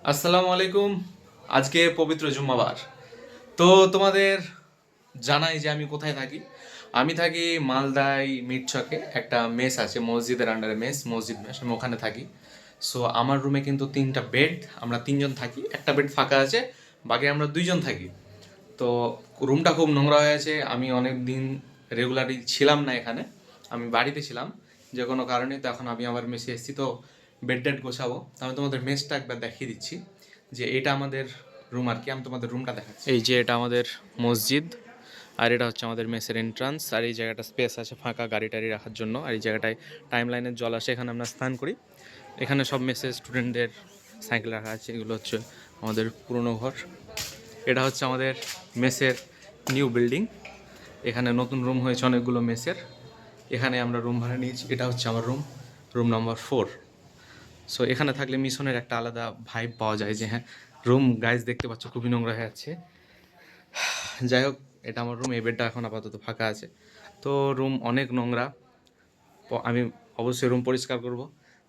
আসসালামু আলাইকুম। আজকে পবিত্র জুম্মাবার। তো তোমাদের জানাই যে আমি কোথায় থাকি। আমি থাকি মালদায় মিরচকে, একটা মেস আছে মসজিদের আন্ডারে, মসজিদ মেস, আমি ওখানে থাকি। সো আমার রুমে কিন্তু 3টা বেড, আমরা 3জন থাকি, একটা বেড ফাঁকা আছে, বাকি আমরা 2জন থাকি। তো রুমটা খুব নোংরা হয়ে আছে। আমি অনেক দিন রেগুলারলি ছিলাম না এখানে, আমি বাড়িতে ছিলাম যে কোনো কারণে। তো এখন আমি আবার মেসে এসেছি, তো বেড টেড গোছাবো। তো আমি তোমাদের মেসটা একবার দেখিয়ে দিচ্ছি যে এটা আমাদের রুম আর কি। আমি তোমাদের রুমটা দেখাচ্ছি। এই যে এটা আমাদের মসজিদ, আর এটা হচ্ছে আমাদের মেসের এন্ট্রান্স। আর এই জায়গাটা স্পেস আছে ফাঁকা গাড়ি টাড়ি রাখার জন্য। আর এই জায়গাটায় টাইম লাইনের জল আসে, এখানে আমরা স্নান করি। এখানে সব মেসের স্টুডেন্টদের সাইকেল রাখা আছে। এগুলো হচ্ছে আমাদের পুরনো ঘর। এটা হচ্ছে আমাদের মেসের নিউ বিল্ডিং। এখানে নতুন রুম হয়েছে অনেকগুলো মেসের। এখানে আমরা রুম ভাড়া নিয়েছি। এটা হচ্ছে আমার রুম, রুম নাম্বার 4। সো এখানে থাকলে মিশনের একটা আলাদা ভাইব পাওয়া যায় যে হ্যাঁ, রুম গাইজ দেখতে পাচ্ছ খুবই নোংরা হয়ে যাচ্ছে। যাই হোক, এটা আমার রুম, এই বেডটা এখন আপাতত ফাঁকা আছে। তো রুম অনেক নোংরা, আমি অবশ্যই রুম পরিষ্কার করব,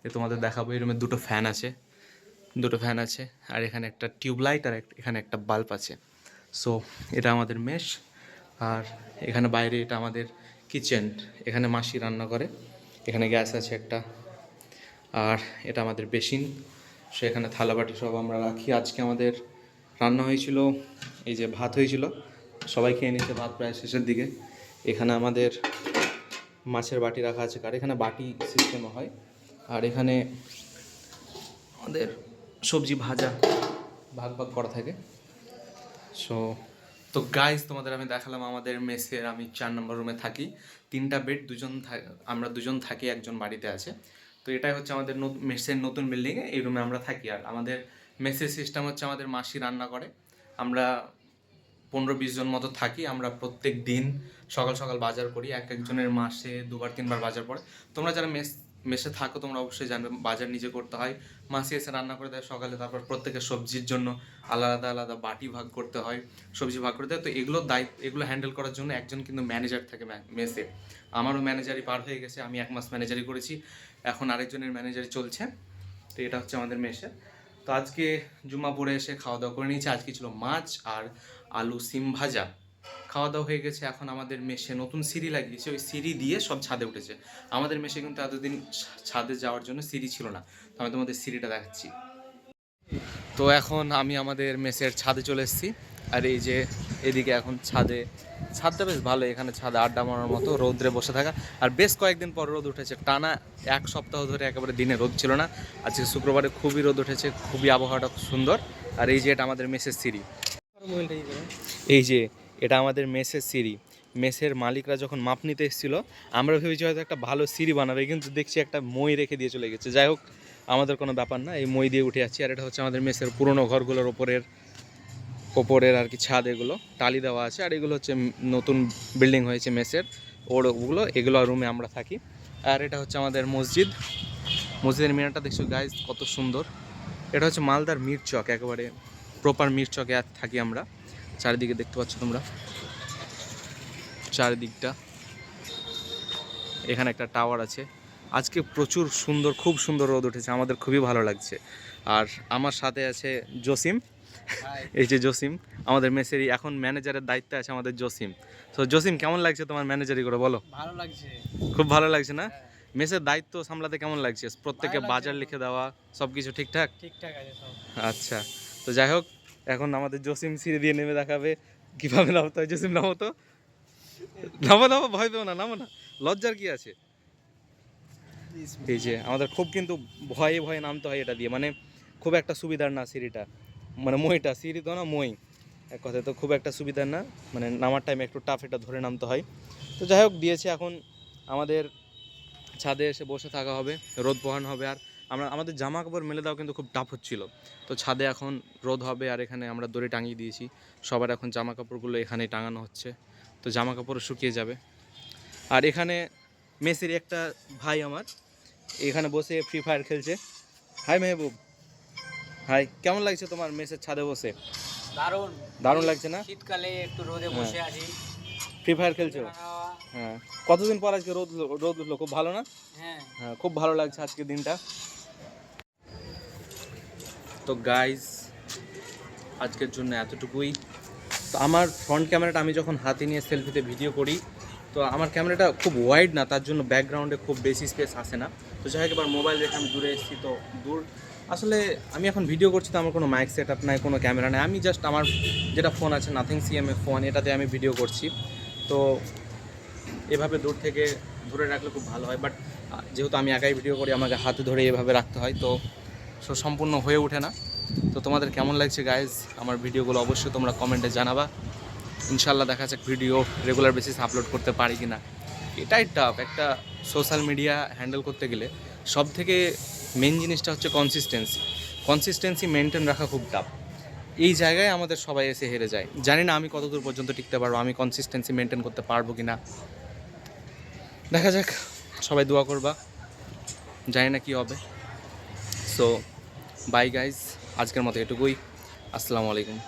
যে তোমাদের দেখাবো। এই রুমে দুটো ফ্যান আছে, আর এখানে একটা টিউবলাইট, আর এখানে একটা বাল্ব আছে। সো এটা আমাদের মেশ। আর এখানে বাইরে এটা আমাদের কিচেন, এখানে মাসি রান্না করে। এখানে গ্যাস আছে একটা। আর এটা আমাদের বেসিন। সো এখানে থালাবাটি সব আমরা রাখি। আজকে আমাদের রান্না হয়েছিল, এই যে ভাত হয়েছিল, সবাই খেয়ে নিয়েছে ভাত প্রায় শেষের দিকে। এখানে আমাদের মাছের বাটি রাখা আছে, আর এখানে বাটি সিস্টেমও হয়। আর এখানে আমাদের সবজি ভাজা ভাগ ভাগ করা থাকে। সো তো গাইজ, তোমাদের আমি দেখালাম আমাদের মেসের। আমি 4 নম্বর রুমে থাকি, 3টা বেড, আমরা দুজন থাকি, একজন বাড়িতে আছে। তো এটাই হচ্ছে আমাদের মেসের নতুন বিল্ডিংয়ে, এই রুমে আমরা থাকি। আর আমাদের মেসের সিস্টেম হচ্ছে আমাদের মাসি রান্না করে। আমরা 15-20 জন মতো থাকি। আমরা প্রত্যেক দিন সকাল সকাল বাজার করি, এক একজনের মাসে 2-3 বার বাজার পড়ে। তোমরা যারা মেসে থাকো তোমরা অবশ্যই জানবে বাজার নিজে করতে হয়। মাসি এসে রান্না করে দেয় সকালে, তারপর প্রত্যেকের সবজির জন্য আলাদা আলাদা বাটি ভাগ করতে হয়, সবজি ভাগ করতে হয়। তো এগুলো হ্যান্ডেল করার জন্য একজন কিন্তু ম্যানেজার থাকে মেসে। আমারও ম্যানেজারই পার হয়ে গেছে, আমি 1 মাস ম্যানেজারি করেছি, এখন আরেকজনের ম্যানেজারি চলছে। তো এটা হচ্ছে আমাদের মেসে। তো আজকে জুম্মা পড়ে এসে খাওয়া দাওয়া করে নিয়েছি। আজকে ছিল মাছ আর আলু সিম ভাজা। খাওয়া দাওয়া হয়ে গেছে। এখন আমাদের মেসে নতুন সিঁড়ি লাগিয়েছে, ওই সিঁড়ি দিয়ে সব ছাদে উঠেছে। আমাদের মেসে কিন্তু এতদিন ছাদে যাওয়ার জন্য সিঁড়ি ছিল না। তো আমি তোমাদের সিঁড়িটা দেখাচ্ছি। তো এখন আমি আমাদের মেসের ছাদে চলে এসেছি। আর এই যে এদিকে এখন ছাদটা বেশ ভালো, এখানে ছাদে আড্ডা মারার মতো, রোদ্রে বসে থাকা। আর বেশ কয়েকদিন পর রোদ উঠেছে, টানা 1 সপ্তাহ ধরে একেবারে দিনে রোদ ছিল না। আজকে শুক্রবারে খুবই রোদ উঠেছে, খুবই আবহাওয়াটা সুন্দর। আর এই যে এটা আমাদের মেসের সিঁড়ি, এই যে এটা আমাদের মেসের সিঁড়ি। মেসের মালিকরা যখন মাপ নিতে এসেছিলো, আমরা ভেবেছি হয়তো একটা ভালো সিঁড়ি বানাবে, কিন্তু দেখছি একটা মই রেখে দিয়ে চলে গেছে। যাই হোক, আমাদের কোনো ব্যাপার না, এই মই দিয়ে উঠে যাচ্ছি। আর এটা হচ্ছে আমাদের মেসের পুরনো ঘরগুলোর ওপরের আর কি ছাদ, এগুলো টালি দেওয়া আছে। আর এগুলো হচ্ছে নতুন বিল্ডিং হয়েছে মেসের, এগুলো রুমে আমরা থাকি। আর এটা হচ্ছে আমাদের মসজিদের মিনারটা দেখছো গাইজ কত সুন্দর। এটা হচ্ছে মালদার মিরচক, একেবারে প্রপার মিরচকে থাকি আমরা। চারিদিকে দেখতে পাচ্ছ তোমরা, চারিদিকটা। এখানে একটা টাওয়ার আছে। আজকে প্রচুর সুন্দর, খুব সুন্দর রোদ উঠেছে, আমাদের খুবই ভালো লাগছে। আর আমার সাথে আছে জসিম, এই যে জসিম আমাদের মেসেরই এখন ম্যানেজারের দায়িত্বে আছে আমাদের জসিম। তো জসিম, কেমন লাগছে তোমার ম্যানেজারি করে বলো? ভালো লাগছে। খুব ভালো লাগছে না? মেসের দায়িত্ব সামলাতে কেমন লাগছে? প্রত্যেককে বাজার লিখে দেওয়া, সব কিছু ঠিকঠাক? ঠিকঠাক আছে সব। আচ্ছা, তো যাই হোক, এখন আমাদের জসিম সিঁড়ি দিয়ে নেমে দেখাবে কিভাবে নামতে হয়। জসিম নামো তো, নামো, ভয় পেও না, নামো না, লজ্জার কি আছে। এই যে আমাদের খুব কিন্তু ভয়ে ভয়ে নামতে হয় এটা দিয়ে, মানে খুব একটা সুবিধার না সিঁড়িটা, মানে মইটা, সিঁড়ি তো না মই, এক কথায় তো খুব একটা সুবিধার না, মানে নামার টাইমে একটু টাফ, এটা ধরে নামতে হয়। তো যাই হোক, দিয়েছে। এখন আমাদের ছাদে এসে বসে থাকা হবে, রোদ পোহানো হবে। আর আমাদের জামা কাপড় মেলে দেওয়া কিন্তু খুব টাফ হচ্ছিল। তো ছাদে এখন রোদ হবে, আর এখানে আমরা দড়ি টাঙিয়ে দিয়েছি। সবার এখন জামা কাপড়গুলো এখানেই টাঙানো হচ্ছে, তো জামা কাপড়ও শুকিয়ে যাবে। আর এখানে মেসির একটা ভাই আমার এখানে বসে ফ্রি ফায়ার খেলছে। হাই মেহবুব, হাই, কেমন লাগছে তোমার মেসের ছাদে বসে? দারুণ। দারুণ লাগছে না? শীতকালে একটু রোদে হ্যাঁ, বসে আছি। ফ্রি ফায়ার খেলছো? হ্যাঁ, কতদিন পর আজকে রোদ উঠলো, খুব ভালো না? হ্যাঁ। হ্যাঁ, খুব ভালো লাগছে আজকে দিনটা। তো তো গাইজ আজকের জন্য এতটুকুই। তো আমার ফ্রন্ট ক্যামেরাটা আমি যখন হাতে নিয়ে সেলফিতে ভিডিও করি, তো আমার ক্যামেরাটা খুব ওয়াইড না, তার জন্য ব্যাকগ্রাউন্ডে খুব বেশি স্পেস আসে না। তো যাই হোক, এবার মোবাইল রেখে আমি দূরে এসেছি। তো দূর আসলে আমি এখন ভিডিও করছি, তো আমার কোনো মাইক সেট আপ নাই, কোনো ক্যামেরা নেই। আমি জাস্ট আমার যেটা ফোন আছে, নাথিং সিএমএ ফোন, এটাতে আমি ভিডিও করছি। তো এভাবে দূর থেকে ধরে রাখলে খুব ভালো হয়, বাট যেহেতু আমি একাই ভিডিও করি, আমাকে হাতে ধরে এভাবে রাখতে হয়, তো সম্পূর্ণ হয়ে ওঠে না। তো তোমাদের কেমন লাগছে গাইজ আমার ভিডিওগুলো অবশ্যই তোমরা কমেন্টে জানাবা। ইনশাল্লাহ দেখা যাক ভিডিও রেগুলার বেসিস আপলোড করতে পারি কি না। এটাই টাফ, একটা সোশ্যাল মিডিয়া হ্যান্ডেল করতে গেলে সব থেকে মেন জিনিসটা হচ্ছে কনসিস্টেন্সি মেনটেন রাখা খুব টাফ। এই জায়গায় আমাদের সবাই এসে হেরে যায়। জানি না আমি কতদূর পর্যন্ত টিকতে পারবো, আমি কনসিস্টেন্সি মেনটেন করতে পারবো কি না, দেখা যাক। সবাই দোয়া করবা, জানি না কী হবে। সো বাই গাইজ, আজকের মতো এটুকুই। আসসালামু আলাইকুম।